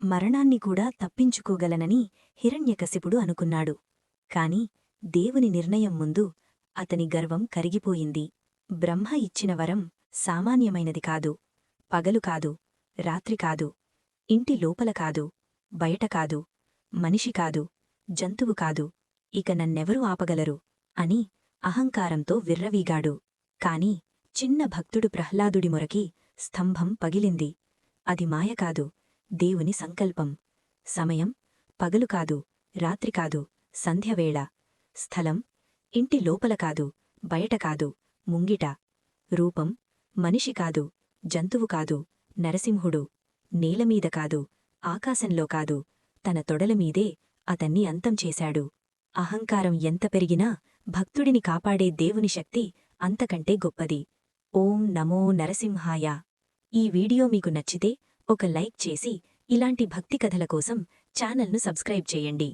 మరణాన్ని కూడా తప్పించుకోగలనని హిరణ్యకశిపుడు అనుకున్నాడు. కాని దేవుని నిర్ణయం ముందు అతని గర్వం కరిగిపోయింది. బ్రహ్మ ఇచ్చిన వరం సామాన్యమైనది కాదు. పగలు కాదు, రాత్రి కాదు, ఇంటి లోపల కాదు, బయట కాదు, మనిషి కాదు, జంతువు కాదు, ఇక నన్నెవరు ఆపగలరు అని అహంకారంతో విర్రవీగాడు. కాని చిన్న భక్తుడు ప్రహ్లాదుడి మొరకి స్తంభం పగిలింది. అది మాయకాదు, దేవుని సంకల్పం. సమయం పగలు కాదు, రాత్రి కాదు, సంధ్యవేళ. స్థలం ఇంటి లోపల కాదు, బయట కాదు, ముంగిట. రూపం మనిషి కాదు, జంతువు కాదు, నరసింహుడు. నేలమీద కాదు, ఆకాశంలో కాదు, తన తొడలమీదే అతన్ని అంతం చేశాడు. అహంకారం ఎంత పెరిగినా భక్తుడిని కాపాడే దేవుని శక్తి అంతకంటే గొప్పది. ఓం నమో నరసింహాయ. ఈ వీడియో మీకు నచ్చితే ఒక లైక్ చేసి ఇలాంటి భక్తి కథల కోసం ఛానల్ను సబ్స్క్రైబ్ చేయండి.